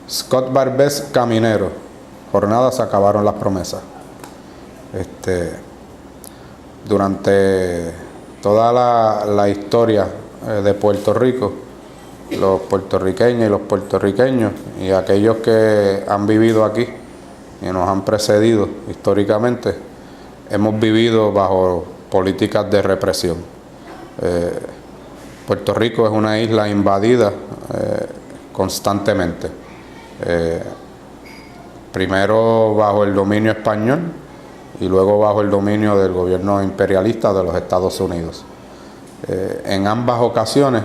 Scott Barbés Caminero, jornada se acabaron las promesas. Durante toda la historia de Puerto Rico, los puertorriqueños y los puertorriqueños y aquellos que han vivido aquí y nos han precedido históricamente, hemos vivido bajo políticas de represión. Puerto Rico es una isla invadida constantemente. Primero bajo el dominio español y luego bajo el dominio del gobierno imperialista de los Estados Unidos. En ambas ocasiones,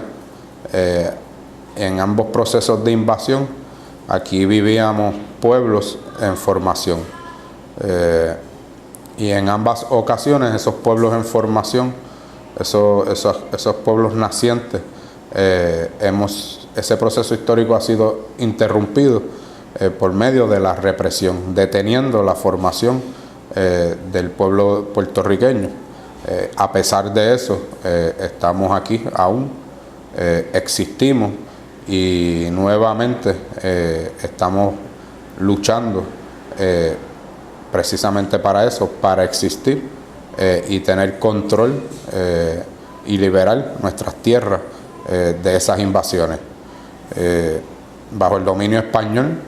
en ambos procesos de invasión, aquí vivíamos pueblos en formación. Y en ambas ocasiones esos pueblos en formación, esos pueblos nacientes, ese proceso histórico ha sido interrumpido por medio de la represión, deteniendo la formación del pueblo puertorriqueño. A pesar de eso, estamos aquí aún, existimos y nuevamente estamos luchando precisamente para eso, para existir y tener control y liberar nuestras tierras de esas invasiones. Bajo el dominio español,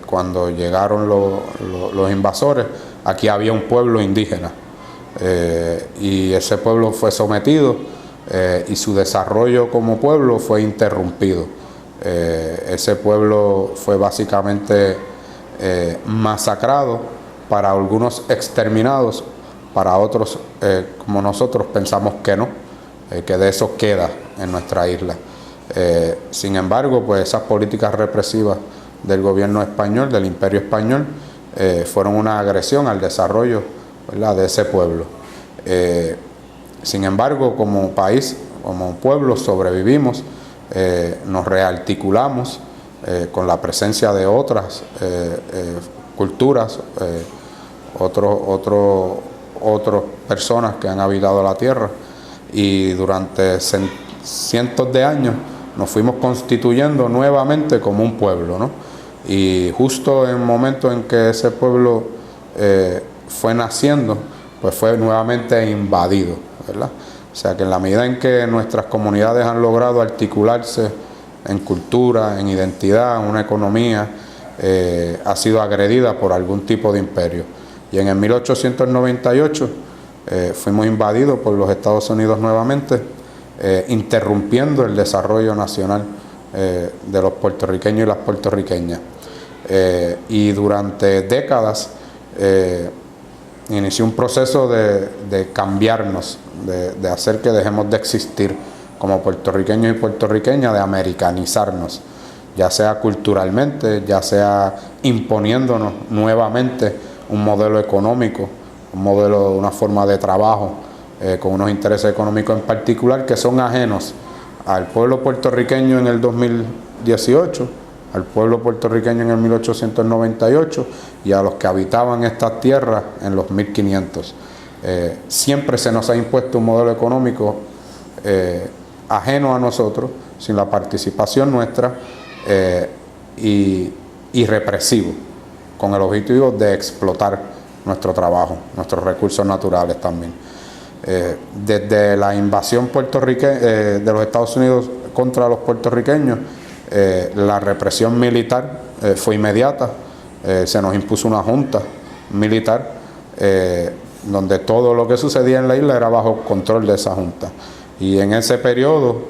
cuando llegaron los invasores, aquí había un pueblo indígena y ese pueblo fue sometido y su desarrollo como pueblo fue interrumpido. Ese pueblo fue básicamente masacrado, para algunos exterminados, para otros como nosotros pensamos que no, que de eso queda en nuestra isla. Sin embargo, pues esas políticas represivas del gobierno español, del imperio español, fueron una agresión al desarrollo, ¿verdad?, de ese pueblo. Sin embargo, como país, como pueblo, sobrevivimos, nos rearticulamos con la presencia de otras culturas, otras personas que han habitado la tierra, y durante cientos de años nos fuimos constituyendo nuevamente como un pueblo, ¿no? Y justo en el momento en que ese pueblo fue naciendo, pues fue nuevamente invadido, ¿verdad? O sea que en la medida en que nuestras comunidades han logrado articularse en cultura, en identidad, en una economía, ha sido agredida por algún tipo de imperio. Y en el 1898 fuimos invadidos por los Estados Unidos nuevamente, interrumpiendo el desarrollo nacional de los puertorriqueños y las puertorriqueñas. Y durante décadas inició un proceso de cambiarnos, de hacer que dejemos de existir como puertorriqueños y puertorriqueñas, de americanizarnos, ya sea culturalmente, ya sea imponiéndonos nuevamente un modelo económico, un modelo, una forma de trabajo, con unos intereses económicos en particular que son ajenos al pueblo puertorriqueño en el 2018, al pueblo puertorriqueño en el 1898 y a los que habitaban estas tierras en los 1500. Siempre se nos ha impuesto un modelo económico ajeno a nosotros, sin la participación nuestra, y represivo, con el objetivo de explotar nuestro trabajo, nuestros recursos naturales también. Desde la invasión de los Estados Unidos contra los puertorriqueños, la represión militar fue inmediata. Se nos impuso una junta militar donde todo lo que sucedía en la isla era bajo control de esa junta. Y en ese periodo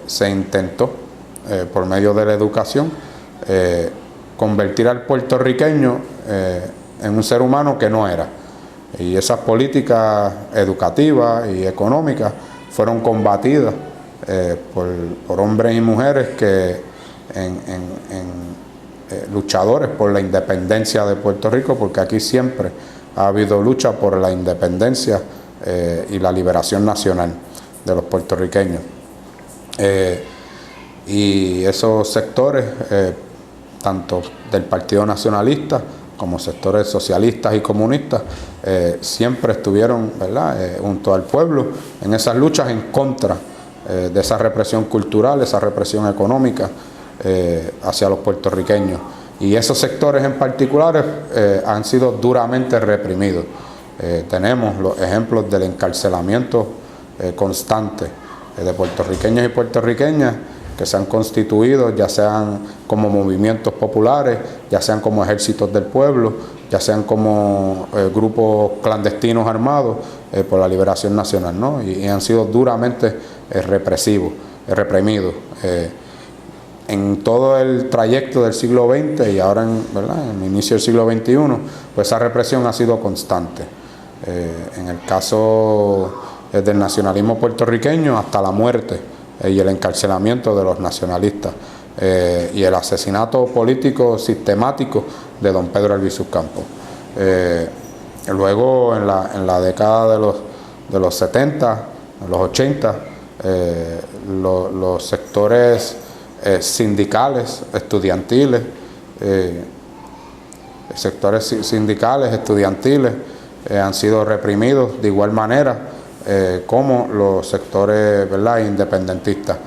se intentó, por medio de la educación, convertir al puertorriqueño en un ser humano que no era. Y esas políticas educativas y económicas fueron combatidas por hombres y mujeres que luchadores por la independencia de Puerto Rico, porque aquí siempre ha habido lucha por la independencia y la liberación nacional de los puertorriqueños. Y esos sectores, tanto del Partido Nacionalista como sectores socialistas y comunistas, siempre estuvieron, ¿verdad?, junto al pueblo en esas luchas en contra de esa represión cultural, esa represión económica hacia los puertorriqueños. Y esos sectores en particular han sido duramente reprimidos. Tenemos los ejemplos del encarcelamiento constante de puertorriqueños y puertorriqueñas que se han constituido, ya sean como movimientos populares, ya sean como ejércitos del pueblo, ya sean como grupos clandestinos armados por la liberación nacional, ¿no? Y han sido duramente reprimidos. En todo el trayecto del siglo XX y ahora en el inicio del siglo XXI, pues esa represión ha sido constante. En el caso del nacionalismo puertorriqueño, hasta la muerte y el encarcelamiento de los nacionalistas y el asesinato político sistemático de don Pedro Albizu Campos. Luego, en la década de los 70, de los 80, los sectores sindicales, estudiantiles, han sido reprimidos de igual manera como los sectores, ¿verdad?, independentistas.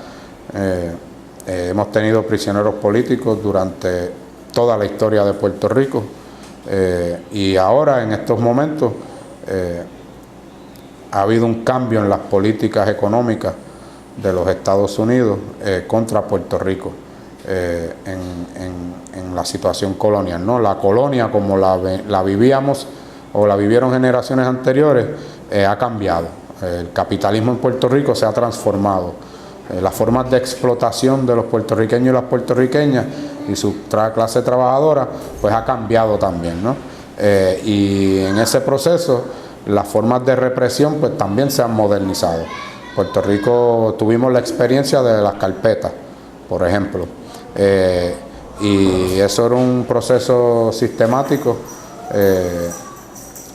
Hemos tenido prisioneros políticos durante toda la historia de Puerto Rico y ahora, en estos momentos, ha habido un cambio en las políticas económicas de los Estados Unidos contra Puerto Rico en la situación colonial, ¿no? La colonia, como la vivíamos o la vivieron generaciones anteriores, ha cambiado. El capitalismo en Puerto Rico se ha transformado. Las formas de explotación de los puertorriqueños y las puertorriqueñas y su clase trabajadora, pues ha cambiado también, ¿no? Y en ese proceso, las formas de represión, pues también se han modernizado. Puerto Rico tuvimos la experiencia de las carpetas, por ejemplo, y eso era un proceso sistemático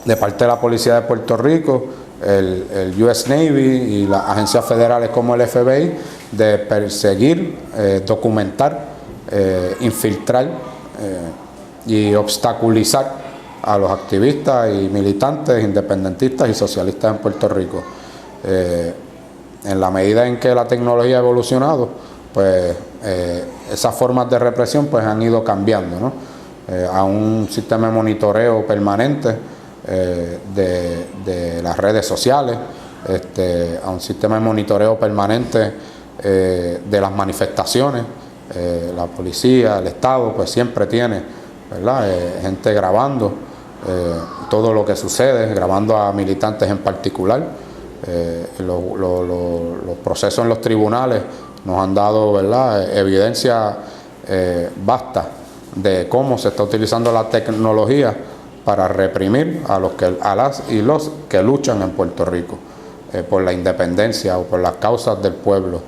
de parte de la Policía de Puerto Rico, el US Navy y las agencias federales como el FBI, de perseguir, documentar, infiltrar y obstaculizar a los activistas y militantes independentistas y socialistas en Puerto Rico. En la medida en que la tecnología ha evolucionado, pues esas formas de represión pues han ido cambiando, ¿no? A un sistema de monitoreo permanente de las redes sociales, a un sistema de monitoreo permanente de las manifestaciones. La policía, el Estado, pues siempre tiene, ¿verdad?, gente grabando todo lo que sucede, grabando a militantes en particular. Los procesos en los tribunales nos han dado, ¿verdad?, evidencia vasta de cómo se está utilizando la tecnología para reprimir a las y los que luchan en Puerto Rico por la independencia o por las causas del pueblo.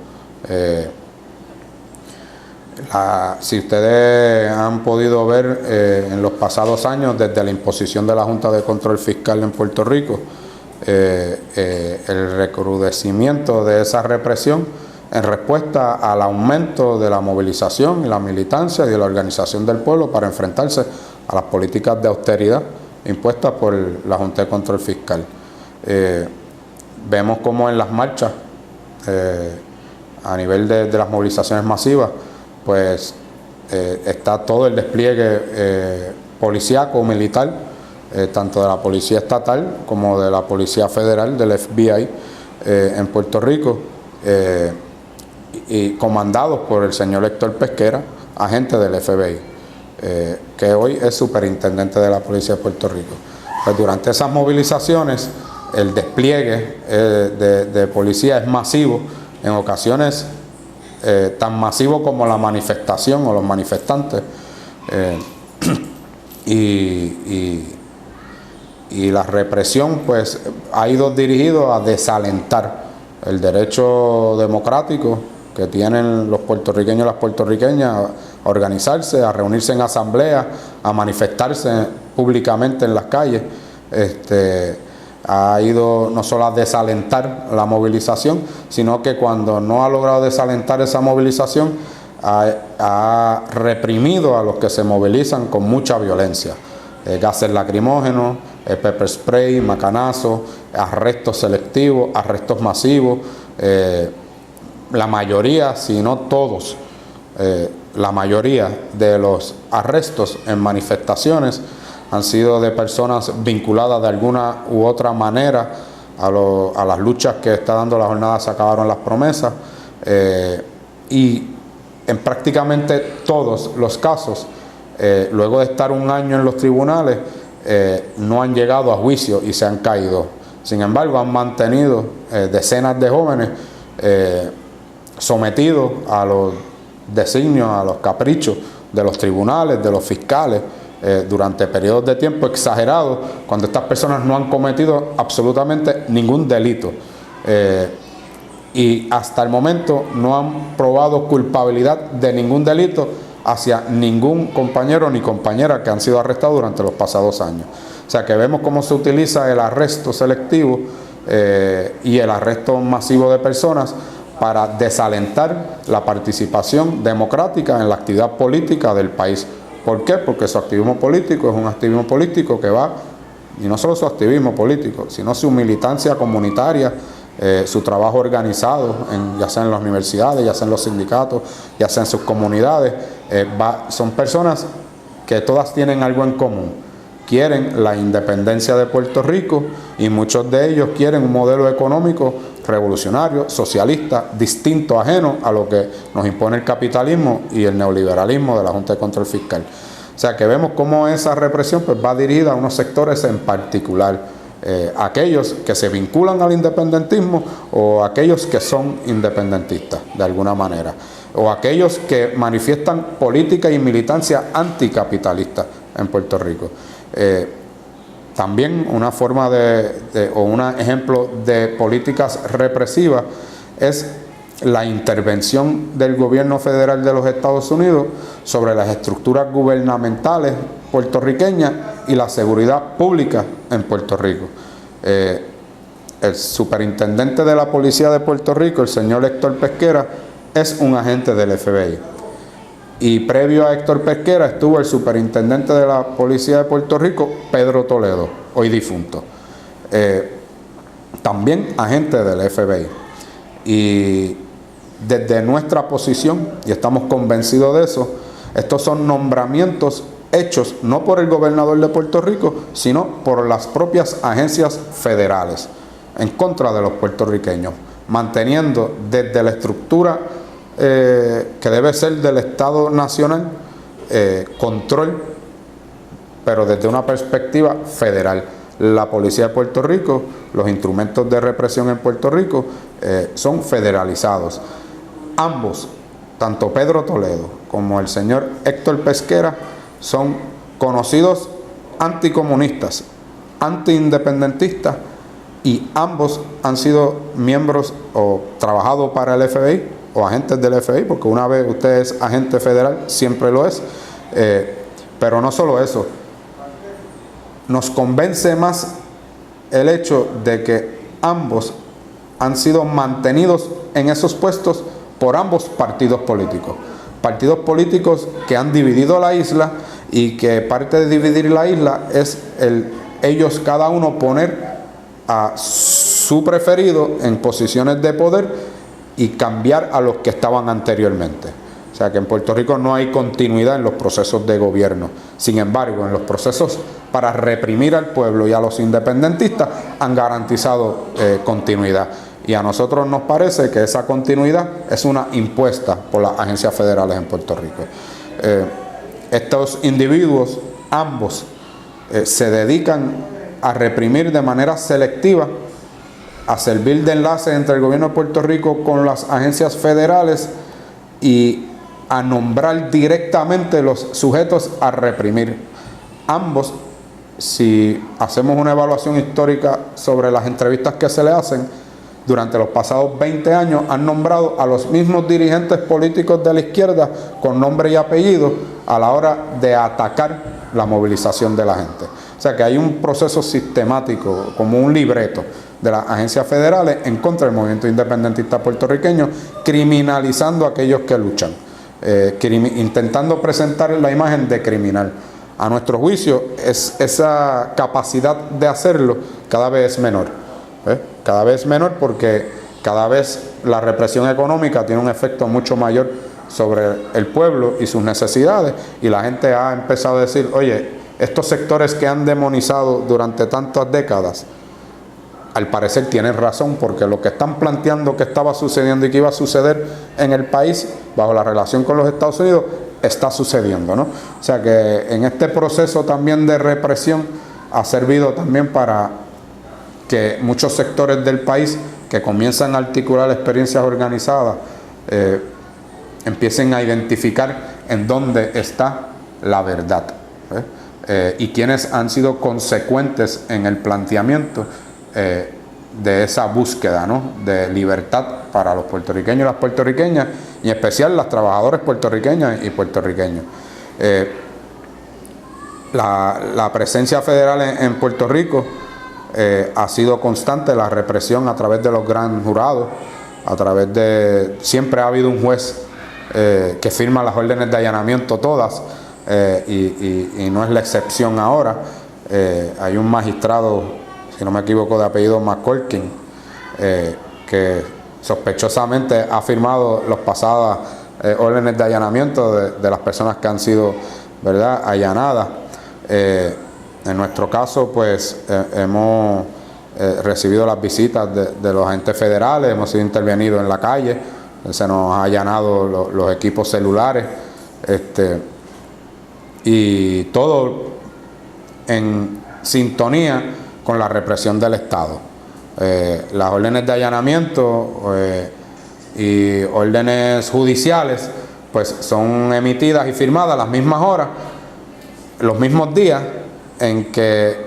Si ustedes han podido ver en los pasados años, desde la imposición de la Junta de Control Fiscal en Puerto Rico, el recrudecimiento de esa represión en respuesta al aumento de la movilización y la militancia y de la organización del pueblo para enfrentarse a las políticas de austeridad impuestas por la Junta de Control Fiscal. Vemos como en las marchas, a nivel de las movilizaciones masivas, pues está todo el despliegue policíaco, militar, tanto de la Policía Estatal como de la Policía Federal, del FBI en Puerto Rico, y comandados por el señor Héctor Pesquera, agente del FBI, que hoy es superintendente de la Policía de Puerto Rico. Pues durante esas movilizaciones, el despliegue de policía es masivo, en ocasiones tan masivo como la manifestación o los manifestantes, y la represión pues ha ido dirigido a desalentar el derecho democrático que tienen los puertorriqueños y las puertorriqueñas a organizarse, a reunirse en asambleas, a manifestarse públicamente en las calles. Ha ido no solo a desalentar la movilización, sino que cuando no ha logrado desalentar esa movilización, ha reprimido a los que se movilizan con mucha violencia. Gases lacrimógenos, pepper spray, macanazos, arrestos selectivos, arrestos masivos. La mayoría, si no todos, la mayoría de los arrestos en manifestaciones han sido de personas vinculadas de alguna u otra manera a las luchas que está dando la jornada Se Acabaron las Promesas, y en prácticamente todos los casos, luego de estar un año en los tribunales, no han llegado a juicio y se han caído. Sin embargo, han mantenido decenas de jóvenes sometidos a los designios, a los caprichos de los tribunales, de los fiscales, durante periodos de tiempo exagerados, cuando estas personas no han cometido absolutamente ningún delito. Y hasta el momento no han probado culpabilidad de ningún delito hacia ningún compañero ni compañera que han sido arrestados durante los pasados años. O sea que vemos cómo se utiliza el arresto selectivo y el arresto masivo de personas para desalentar la participación democrática en la actividad política del país. ¿Por qué? Porque su activismo político es un activismo político que va, y no solo su activismo político, sino su militancia comunitaria, su trabajo organizado, ya sea en las universidades, ya sea en los sindicatos, ya sea en sus comunidades. Son personas que todas tienen algo en común. Quieren la independencia de Puerto Rico y muchos de ellos quieren un modelo económico revolucionario, socialista, distinto, ajeno a lo que nos impone el capitalismo y el neoliberalismo de la Junta de Control Fiscal. O sea que vemos cómo esa represión pues va dirigida a unos sectores en particular, aquellos que se vinculan al independentismo o aquellos que son independentistas de alguna manera, o aquellos que manifiestan política y militancia anticapitalista en Puerto Rico. También una forma o un ejemplo de políticas represivas es la intervención del gobierno federal de los Estados Unidos sobre las estructuras gubernamentales puertorriqueñas y la seguridad pública en Puerto Rico. El superintendente de la Policía de Puerto Rico, el señor Héctor Pesquera, es un agente del FBI. Y previo a Héctor Pesquera estuvo el superintendente de la Policía de Puerto Rico, Pedro Toledo, hoy difunto. También agente del FBI. Y desde nuestra posición, y estamos convencidos de eso, estos son nombramientos hechos no por el gobernador de Puerto Rico, sino por las propias agencias federales, en contra de los puertorriqueños, manteniendo desde la estructura que debe ser del Estado Nacional, control, pero desde una perspectiva federal. La Policía de Puerto Rico, los instrumentos de represión en Puerto Rico son federalizados. Ambos, tanto Pedro Toledo como el señor Héctor Pesquera, son conocidos anticomunistas, antiindependentistas, y ambos han sido miembros o trabajado para el FBI o agentes del FBI, porque una vez usted es agente federal, siempre lo es. Pero no solo eso, nos convence más el hecho de que ambos han sido mantenidos en esos puestos por ambos partidos políticos. Partidos políticos que han dividido la isla, y que parte de dividir la isla es ellos cada uno poner a su preferido en posiciones de poder y cambiar a los que estaban anteriormente. O sea que en Puerto Rico no hay continuidad en los procesos de gobierno. Sin embargo, en los procesos para reprimir al pueblo y a los independentistas han garantizado continuidad. Y a nosotros nos parece que esa continuidad es una impuesta por las agencias federales en Puerto Rico. Estos individuos, ambos, se dedican a reprimir de manera selectiva, a servir de enlace entre el gobierno de Puerto Rico con las agencias federales y a nombrar directamente los sujetos a reprimir. Ambos, si hacemos una evaluación histórica sobre las entrevistas que se le hacen, durante los pasados 20 años han nombrado a los mismos dirigentes políticos de la izquierda con nombre y apellido a la hora de atacar la movilización de la gente. O sea que hay un proceso sistemático, como un libreto de las agencias federales en contra del movimiento independentista puertorriqueño, criminalizando a aquellos que luchan, intentando presentar la imagen de criminal. A nuestro juicio, esa capacidad de hacerlo cada vez es menor. Cada vez menor, porque cada vez la represión económica tiene un efecto mucho mayor sobre el pueblo y sus necesidades, y la gente ha empezado a decir, oye, estos sectores que han demonizado durante tantas décadas, al parecer tienen razón, porque lo que están planteando que estaba sucediendo y que iba a suceder en el país bajo la relación con los Estados Unidos está sucediendo, ¿no? O sea que en este proceso también de represión ha servido también para que muchos sectores del país que comienzan a articular experiencias organizadas empiecen a identificar en dónde está la verdad, y quienes han sido consecuentes en el planteamiento de esa búsqueda, ¿no?, de libertad para los puertorriqueños y las puertorriqueñas, y en especial las trabajadoras puertorriqueñas y puertorriqueños. La presencia federal en Puerto Rico ha sido constante, la represión a través de los gran jurados, a través de... Siempre ha habido un juez que firma las órdenes de allanamiento todas, y no es la excepción ahora. Hay un magistrado, si no me equivoco, de apellido McCorkin, que sospechosamente ha firmado las pasadas órdenes de allanamiento de las personas que han sido, ¿verdad?, allanadas. En nuestro caso, pues hemos recibido las visitas de los agentes federales, hemos sido intervenidos en la calle, se nos ha allanado los equipos celulares, y todo en sintonía con la represión del Estado. Las órdenes de allanamiento y órdenes judiciales pues son emitidas y firmadas a las mismas horas, los mismos días en que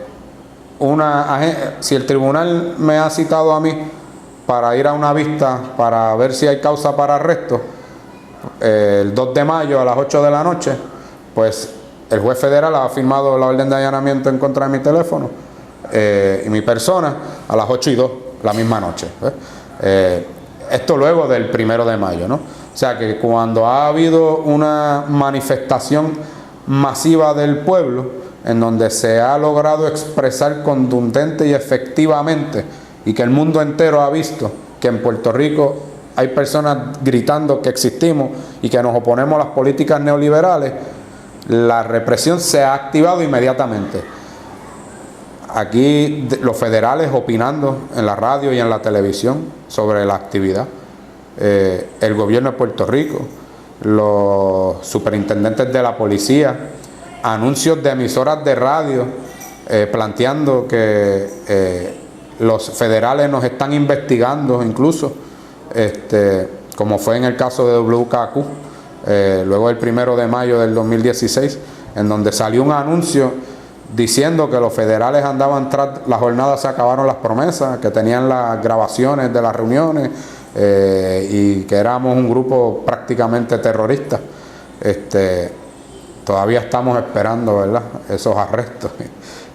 si el tribunal me ha citado a mí para ir a una vista para ver si hay causa para arresto el 2 de mayo a las 8 de la noche, pues el juez federal ha firmado la orden de allanamiento en contra de mi teléfono y mi persona a las 8:02 la misma noche. Esto luego del 1 de mayo, ¿no? O sea que cuando ha habido una manifestación masiva del pueblo en donde se ha logrado expresar contundente y efectivamente, y que el mundo entero ha visto que en Puerto Rico hay personas gritando que existimos y que nos oponemos a las políticas neoliberales, la represión se ha activado inmediatamente. Aquí los federales opinando en la radio y en la televisión sobre la actividad, el gobierno de Puerto Rico, los superintendentes de la policía, anuncios de emisoras de radio planteando que los federales nos están investigando incluso, como fue en el caso de WKQ, luego del 1 de mayo del 2016, en donde salió un anuncio diciendo que los federales andaban tras las jornadas, se acabaron las promesas, que tenían las grabaciones de las reuniones y que éramos un grupo prácticamente terrorista. Todavía estamos esperando, ¿verdad?, esos arrestos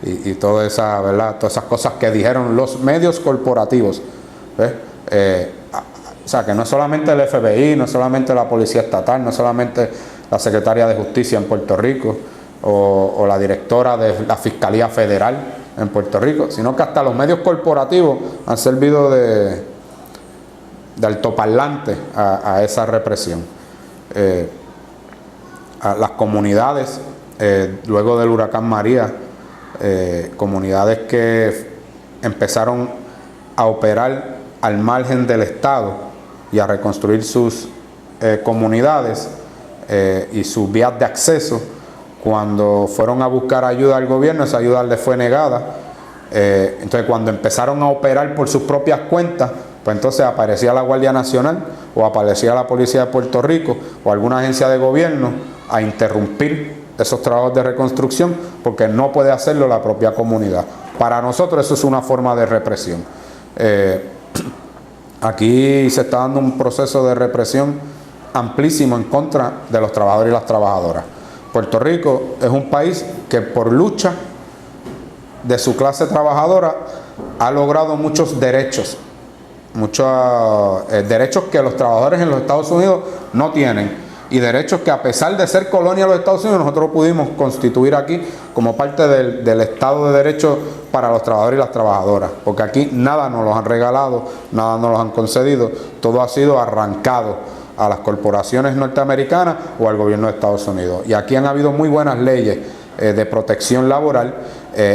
y toda esa, ¿verdad?, todas esas cosas que dijeron los medios corporativos. O sea, que no es solamente el FBI, no es solamente la Policía Estatal, no es solamente la Secretaria de Justicia en Puerto Rico o la directora de la Fiscalía Federal en Puerto Rico, sino que hasta los medios corporativos han servido de altoparlante a esa represión. A las comunidades, luego del huracán María, comunidades que empezaron a operar al margen del Estado y a reconstruir sus comunidades y sus vías de acceso. Cuando fueron a buscar ayuda al gobierno, esa ayuda les fue negada. Entonces, cuando empezaron a operar por sus propias cuentas, pues entonces aparecía la Guardia Nacional o aparecía la Policía de Puerto Rico o alguna agencia de gobierno a interrumpir esos trabajos de reconstrucción, porque no puede hacerlo la propia comunidad. Para nosotros eso es una forma de represión. Aquí se está dando un proceso de represión amplísimo en contra de los trabajadores y las trabajadoras. Puerto Rico es un país que por lucha de su clase trabajadora ha logrado muchos derechos que los trabajadores en los Estados Unidos no tienen, y derechos que, a pesar de ser colonia de los Estados Unidos, nosotros pudimos constituir aquí como parte del Estado de Derecho para los trabajadores y las trabajadoras, porque aquí nada nos los han regalado, nada nos los han concedido, todo ha sido arrancado a las corporaciones norteamericanas o al gobierno de Estados Unidos. Y aquí han habido muy buenas leyes de protección laboral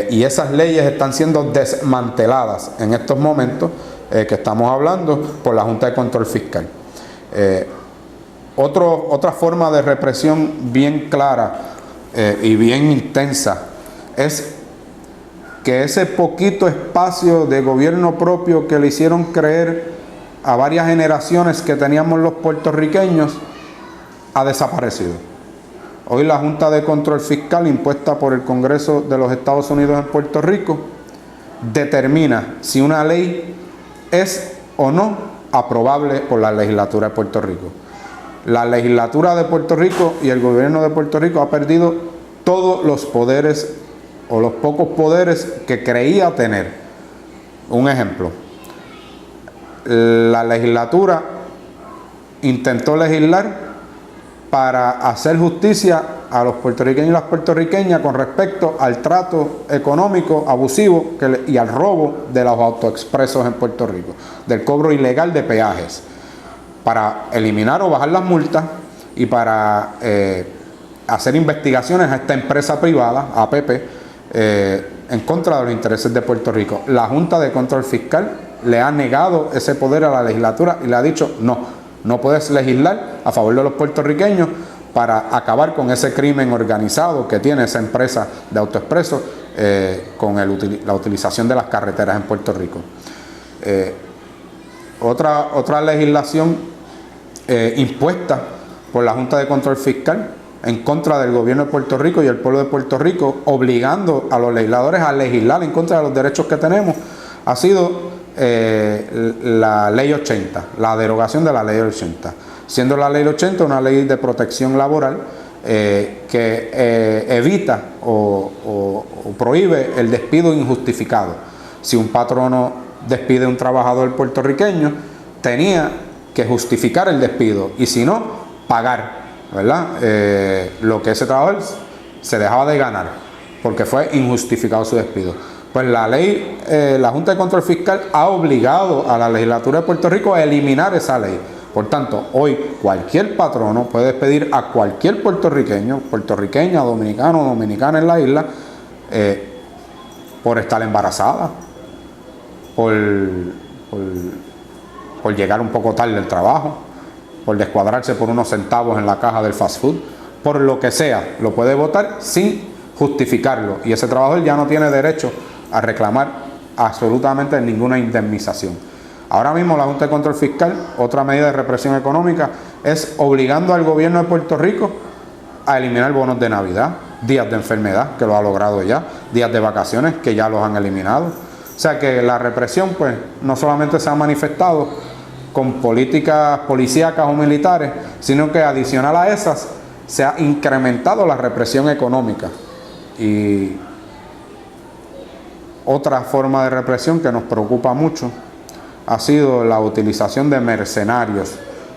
y esas leyes están siendo desmanteladas en estos momentos que estamos hablando por la Junta de Control Fiscal. Otra forma de represión bien clara y bien intensa es que ese poquito espacio de gobierno propio que le hicieron creer a varias generaciones que teníamos los puertorriqueños ha desaparecido. Hoy la Junta de Control Fiscal, impuesta por el Congreso de los Estados Unidos en Puerto Rico, determina si una ley es o no aprobable por la legislatura de Puerto Rico. La legislatura de Puerto Rico y el gobierno de Puerto Rico ha perdido todos los poderes o los pocos poderes que creía tener. Un ejemplo, la legislatura intentó legislar para hacer justicia a los puertorriqueños y las puertorriqueñas con respecto al trato económico abusivo y al robo de los autoexpresos en Puerto Rico, del cobro ilegal de peajes, para eliminar o bajar las multas y para hacer investigaciones a esta empresa privada, APP, en contra de los intereses de Puerto Rico. La Junta de Control Fiscal le ha negado ese poder a la legislatura y le ha dicho no puedes legislar a favor de los puertorriqueños para acabar con ese crimen organizado que tiene esa empresa de autoexpresos con la utilización de las carreteras en Puerto Rico. Otra legislación impuesta por la Junta de Control Fiscal en contra del gobierno de Puerto Rico y el pueblo de Puerto Rico, obligando a los legisladores a legislar en contra de los derechos que tenemos, ha sido la Ley 80, la derogación de la Ley 80, siendo la Ley 80 una ley de protección laboral que evita o prohíbe el despido injustificado. Si un patrono despide a un trabajador puertorriqueño, tenía que justificar el despido y si no, pagar, ¿verdad? Lo que ese trabajador se dejaba de ganar porque fue injustificado su despido. Pues la Junta de Control Fiscal ha obligado a la legislatura de Puerto Rico a eliminar esa ley. Por tanto, hoy cualquier patrono puede despedir a cualquier puertorriqueño, puertorriqueña, dominicano o dominicana en la isla por estar embarazada, por llegar un poco tarde al trabajo, por descuadrarse por unos centavos en la caja del fast food, por lo que sea, lo puede votar sin justificarlo y ese trabajador ya no tiene derecho a reclamar absolutamente ninguna indemnización. Ahora mismo la Junta de Control Fiscal, otra medida de represión económica, es obligando al gobierno de Puerto Rico a eliminar bonos de Navidad, días de enfermedad, que lo ha logrado ya, días de vacaciones, que ya los han eliminado. O sea que la represión pues no solamente se ha manifestado con políticas policíacas o militares, sino que adicional a esas se ha incrementado la represión económica. Y otra forma de represión que nos preocupa mucho ha sido la utilización de mercenarios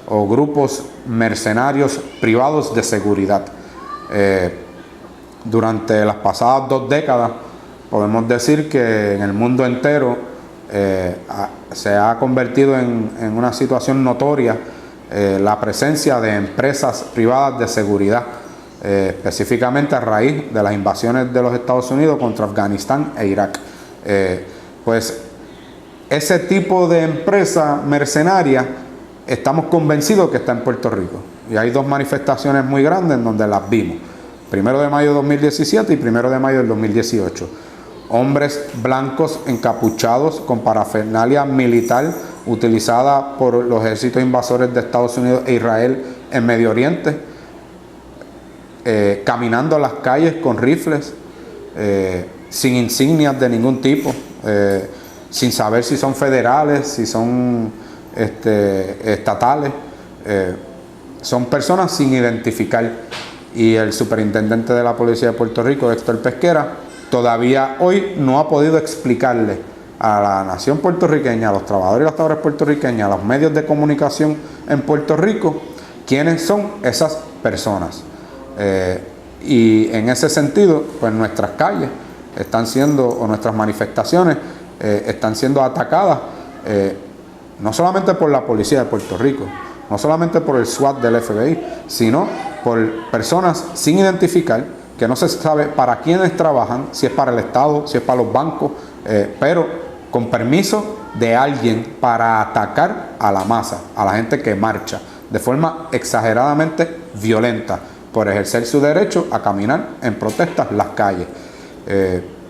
o grupos mercenarios privados de seguridad. Durante las pasadas 2 décadas podemos decir que en el mundo entero se ha convertido en una situación notoria la presencia de empresas privadas de seguridad, específicamente a raíz de las invasiones de los Estados Unidos contra Afganistán e Irak. Pues ese tipo de empresa mercenaria estamos convencidos que está en Puerto Rico y hay 2 manifestaciones muy grandes en donde las vimos, 1 de mayo de 2017 y 1 de mayo del 2018. Hombres blancos encapuchados con parafernalia militar utilizada por los ejércitos invasores de Estados Unidos e Israel en Medio Oriente, caminando a las calles con rifles, sin insignias de ningún tipo, sin saber si son federales, si son estatales, son personas sin identificar. Y el superintendente de la Policía de Puerto Rico, Héctor Pesquera, todavía hoy no ha podido explicarle a la nación puertorriqueña, a los trabajadores y las trabajadoras puertorriqueñas, a los medios de comunicación en Puerto Rico, quiénes son esas personas. Y en ese sentido, pues nuestras calles están siendo, o nuestras manifestaciones están siendo atacadas, no solamente por la policía de Puerto Rico, no solamente por el SWAT del FBI, sino por personas sin identificar, que no se sabe para quiénes trabajan, si es para el Estado, si es para los bancos, pero con permiso de alguien para atacar a la masa, a la gente que marcha, de forma exageradamente violenta, por ejercer su derecho a caminar en protestas las calles.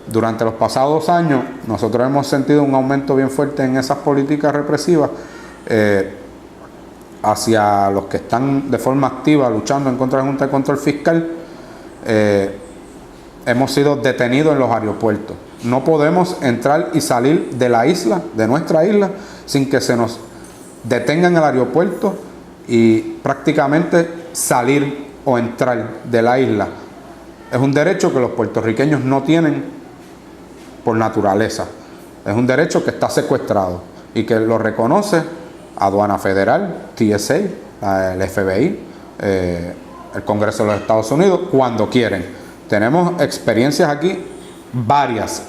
Durante los pasados años, nosotros hemos sentido un aumento bien fuerte en esas políticas represivas hacia los que están de forma activa luchando en contra de la Junta de Control Fiscal. Hemos sido detenidos en los aeropuertos. No podemos entrar y salir de la isla, de nuestra isla, sin que se nos detengan en el aeropuerto y prácticamente salir o entrar de la isla. Es un derecho que los puertorriqueños no tienen por naturaleza. Es un derecho que está secuestrado y que lo reconoce Aduana Federal, TSA, el FBI, el Congreso de los Estados Unidos, cuando quieren. Tenemos experiencias aquí, varias,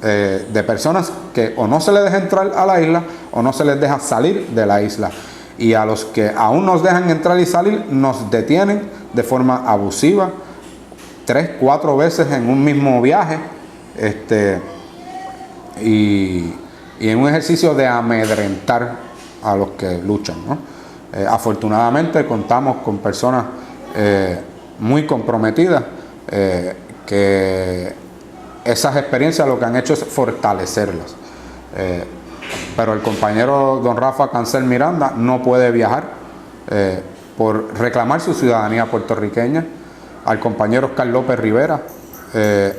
de personas que o no se les deja entrar a la isla o no se les deja salir de la isla. Y a los que aún nos dejan entrar y salir, nos detienen de forma abusiva, 3, 4 veces en un mismo viaje, y en un ejercicio de amedrentar a los que luchan, ¿no? Afortunadamente contamos con personas muy comprometidas, que esas experiencias lo que han hecho es fortalecerlas. Pero el compañero don Rafa Cancel Miranda no puede viajar por reclamar su ciudadanía puertorriqueña. Al compañero Oscar López Rivera,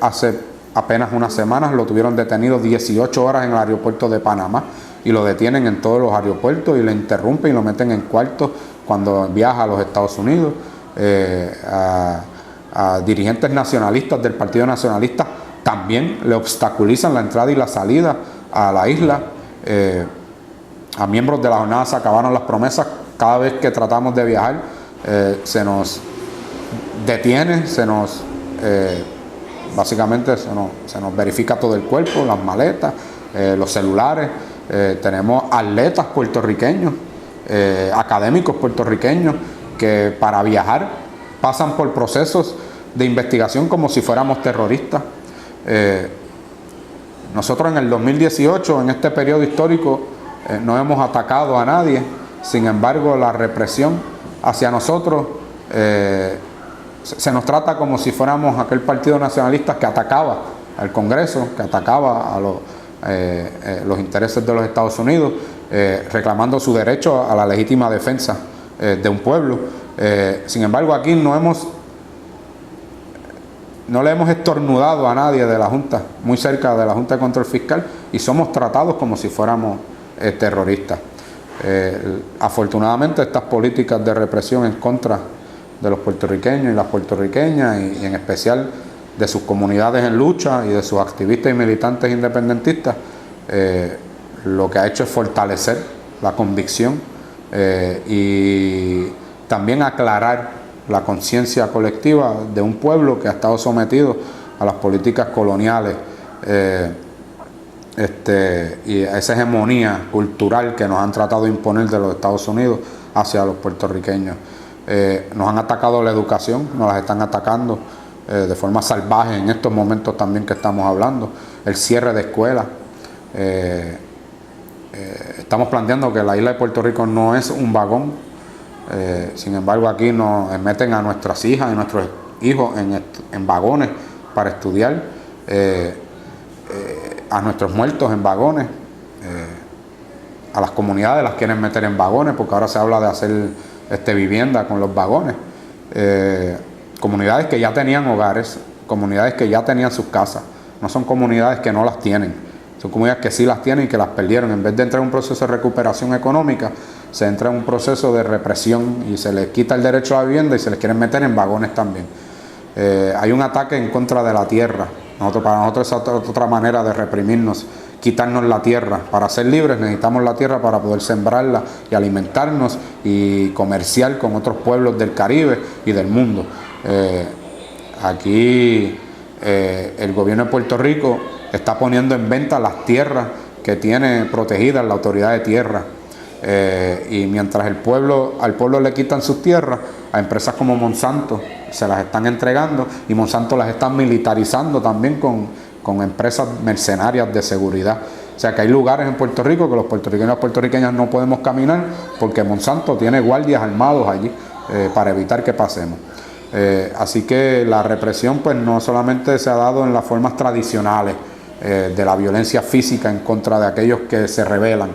hace apenas unas semanas lo tuvieron detenido 18 horas en el aeropuerto de Panamá, y lo detienen en todos los aeropuertos y le interrumpen y lo meten en cuartos cuando viaja a los Estados Unidos. A dirigentes nacionalistas del Partido Nacionalista también le obstaculizan la entrada y la salida a la isla. A miembros de la jornada se acabaron las promesas. Cada vez que tratamos de viajar, se nos detiene, básicamente se nos verifica todo el cuerpo, las maletas, los celulares. Tenemos atletas puertorriqueños, académicos puertorriqueños, que para viajar pasan por procesos de investigación como si fuéramos terroristas. Nosotros en el 2018, en este periodo histórico, no hemos atacado a nadie. Sin embargo, la represión hacia nosotros, se nos trata como si fuéramos aquel partido nacionalista que atacaba al Congreso, que atacaba a los intereses de los Estados Unidos, reclamando su derecho a la legítima defensa de un pueblo. Sin embargo, aquí no le hemos estornudado a nadie de la Junta, muy cerca de la Junta de Control Fiscal, y somos tratados como si fuéramos terroristas. Afortunadamente, estas políticas de represión en contra de los puertorriqueños y las puertorriqueñas, y en especial de sus comunidades en lucha y de sus activistas y militantes independentistas, lo que ha hecho es fortalecer la convicción y también aclarar la conciencia colectiva de un pueblo que ha estado sometido a las políticas coloniales y a esa hegemonía cultural que nos han tratado de imponer de los Estados Unidos hacia los puertorriqueños. Nos han atacado la educación, nos las están atacando de forma salvaje en estos momentos también que estamos hablando. El cierre de escuelas. Estamos planteando que la isla de Puerto Rico no es un vagón. Sin embargo, aquí nos meten a nuestras hijas y nuestros hijos en vagones para estudiar, a nuestros muertos en vagones, a las comunidades las quieren meter en vagones, porque ahora se habla de hacer vivienda con los vagones. Comunidades que ya tenían hogares, comunidades que ya tenían sus casas, no son comunidades que no las tienen, son comunidades que sí las tienen y que las perdieron. En vez de entrar en un proceso de recuperación económica, se entra en un proceso de represión y se les quita el derecho a la vivienda y se les quieren meter en vagones también. Hay un ataque en contra de la tierra. Para nosotros es otra manera de reprimirnos, quitarnos la tierra. Para ser libres necesitamos la tierra para poder sembrarla y alimentarnos y comerciar con otros pueblos del Caribe y del mundo. Aquí el gobierno de Puerto Rico está poniendo en venta las tierras que tiene protegidas la autoridad de tierra. Y mientras al pueblo le quitan sus tierras, a empresas como Monsanto se las están entregando, y Monsanto las está militarizando también con empresas mercenarias de seguridad. O sea que hay lugares en Puerto Rico que los puertorriqueños y las puertorriqueñas no podemos caminar porque Monsanto tiene guardias armados allí para evitar que pasemos. Así que la represión pues no solamente se ha dado en las formas tradicionales de la violencia física en contra de aquellos que se rebelan,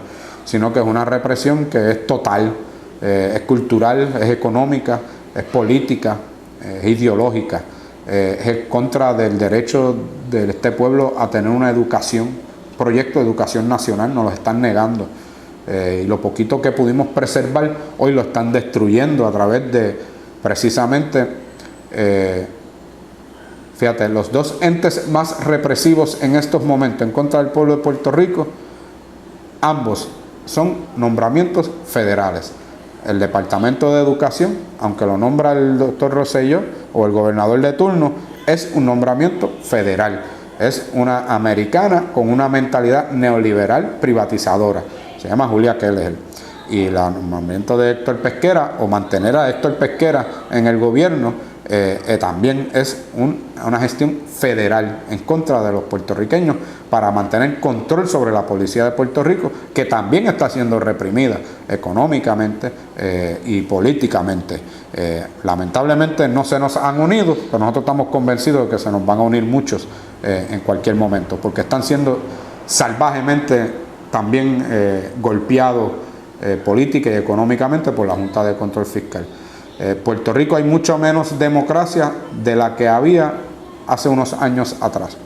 sino que es una represión que es total, es cultural, es económica, es política, es ideológica, es en contra del derecho de este pueblo a tener una educación, proyecto de educación nacional, nos lo están negando. Y lo poquito que pudimos preservar, hoy lo están destruyendo a través de, precisamente, fíjate, los dos entes más represivos en estos momentos en contra del pueblo de Puerto Rico, ambos son nombramientos federales. El Departamento de Educación, aunque lo nombra el doctor Rosselló o el gobernador de turno, es un nombramiento federal. Es una americana con una mentalidad neoliberal privatizadora. Se llama Julia Keller. Y el nombramiento de Héctor Pesquera, o mantener a Héctor Pesquera en el gobierno, también es una gestión federal en contra de los puertorriqueños para mantener control sobre la policía de Puerto Rico, que también está siendo reprimida económicamente y políticamente. Lamentablemente no se nos han unido, pero nosotros estamos convencidos de que se nos van a unir muchos en cualquier momento, porque están siendo salvajemente también golpeados política y económicamente por la Junta de Control Fiscal. Puerto Rico hay mucho menos democracia de la que había hace unos años atrás.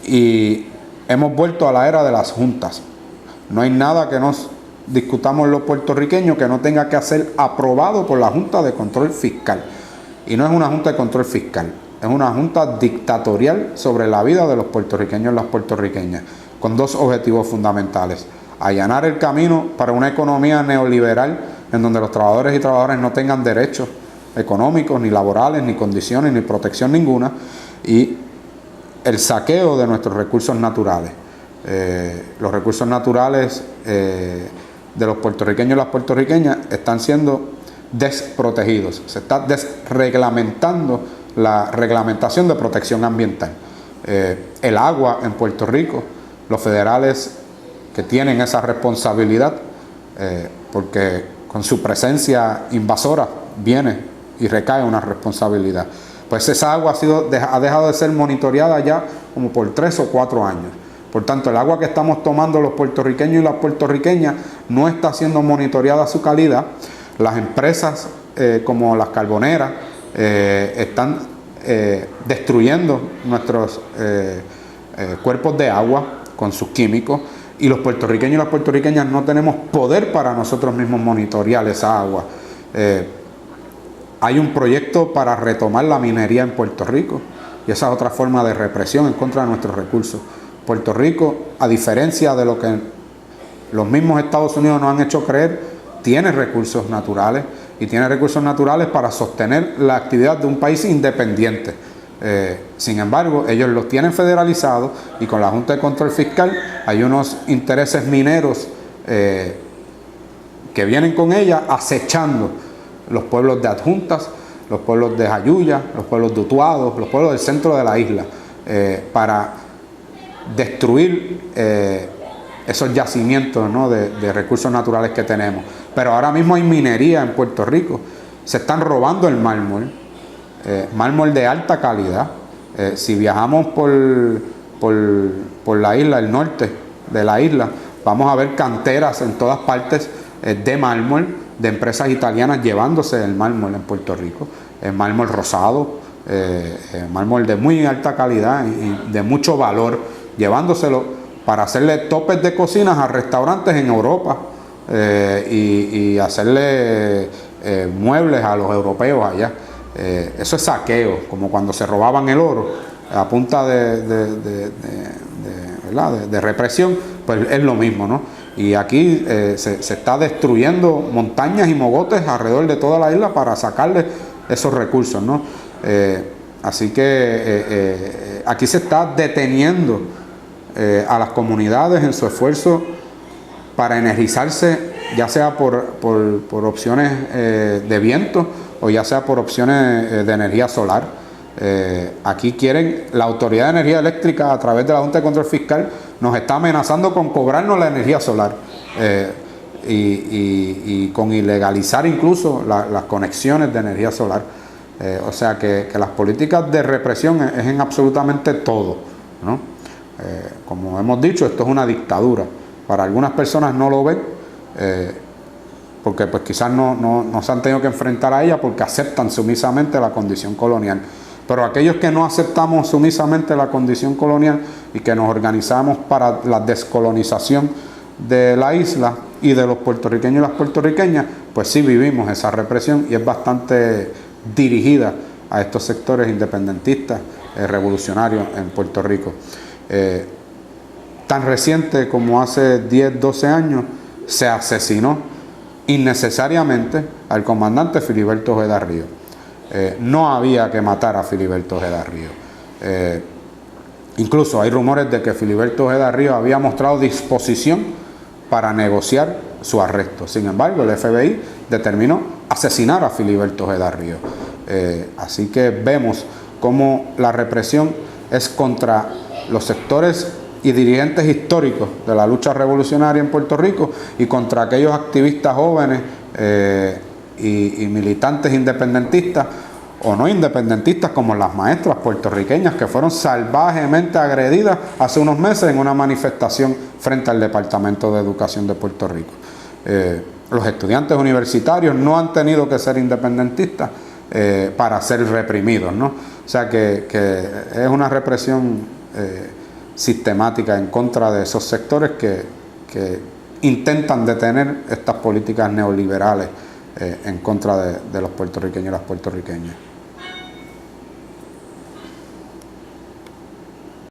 Y hemos vuelto a la era de las juntas. No hay nada que nos discutamos los puertorriqueños que no tenga que ser aprobado por la Junta de Control Fiscal. Y no es una Junta de Control Fiscal, es una Junta dictatorial sobre la vida de los puertorriqueños y las puertorriqueñas, con dos objetivos fundamentales: allanar el camino para una economía neoliberal en donde los trabajadores y trabajadoras no tengan derechos económicos, ni laborales, ni condiciones, ni protección ninguna, y el saqueo de nuestros recursos naturales. Los recursos naturales de los puertorriqueños y las puertorriqueñas están siendo desprotegidos. Se está desreglamentando la reglamentación de protección ambiental. El agua en Puerto Rico, los federales que tienen esa responsabilidad, porque con su presencia invasora viene y recae una responsabilidad. Pues esa agua ha dejado de ser monitoreada ya como por 3 o 4 años. Por tanto, el agua que estamos tomando los puertorriqueños y las puertorriqueñas no está siendo monitoreada su calidad. Las empresas como las carboneras están destruyendo nuestros cuerpos de agua con sus químicos. Y los puertorriqueños y las puertorriqueñas no tenemos poder para nosotros mismos monitorear esa agua. Hay un proyecto para retomar la minería en Puerto Rico, y esa es otra forma de represión en contra de nuestros recursos. Puerto Rico, a diferencia de lo que los mismos Estados Unidos nos han hecho creer, tiene recursos naturales, y tiene recursos naturales para sostener la actividad de un país independiente. Sin embargo, ellos los tienen federalizados, y con la Junta de Control Fiscal hay unos intereses mineros que vienen con ella acechando los pueblos de Adjuntas, los pueblos de Jayuya, los pueblos de Utuado, los pueblos del centro de la isla, para destruir esos yacimientos, ¿no?, de recursos naturales que tenemos. Pero ahora mismo hay minería en Puerto Rico, se están robando el mármol, mármol de alta calidad. Si viajamos por la isla, el norte de la isla, vamos a ver canteras en todas partes de mármol, de empresas italianas llevándose el mármol en Puerto Rico, mármol rosado, mármol de muy alta calidad y de mucho valor, llevándoselo para hacerle topes de cocinas a restaurantes en Europa, y hacerle muebles a los europeos allá. Eso es saqueo, como cuando se robaban el oro a punta de represión, pues es lo mismo, ¿no? Y aquí se está destruyendo montañas y mogotes alrededor de toda la isla para sacarle esos recursos, ¿no? Así que aquí se está deteniendo a las comunidades en su esfuerzo para energizarse, ya sea por opciones de viento o ya sea por opciones de energía solar. Aquí quieren, la Autoridad de Energía Eléctrica a través de la Junta de Control Fiscal nos está amenazando con cobrarnos la energía solar y con ilegalizar incluso las conexiones de energía solar. O sea que las políticas de represión es en absolutamente todo, ¿no? Como hemos dicho, esto es una dictadura. Para algunas personas no lo ven, porque pues quizás no se han tenido que enfrentar a ella porque aceptan sumisamente la condición colonial. Pero aquellos que no aceptamos sumisamente la condición colonial y que nos organizamos para la descolonización de la isla y de los puertorriqueños y las puertorriqueñas, pues sí vivimos esa represión y es bastante dirigida a estos sectores independentistas, revolucionarios en Puerto Rico. Tan reciente como hace 10, 12 años, se asesinó innecesariamente al comandante Filiberto Ojeda Ríos. No había que matar a Filiberto Ojeda Ríos. Incluso hay rumores de que Filiberto Ojeda Ríos había mostrado disposición para negociar su arresto. Sin embargo, el FBI determinó asesinar a Filiberto Ojeda Ríos. Así que vemos cómo la represión es contra los sectores y dirigentes históricos de la lucha revolucionaria en Puerto Rico y contra aquellos activistas jóvenes y militantes independentistas o no independentistas como las maestras puertorriqueñas que fueron salvajemente agredidas hace unos meses en una manifestación frente al Departamento de Educación de Puerto Rico. Los estudiantes universitarios no han tenido que ser independentistas para ser reprimidos, ¿no? O sea que es una represión sistemática en contra de esos sectores que intentan detener estas políticas neoliberales en contra de los puertorriqueños y las puertorriqueñas.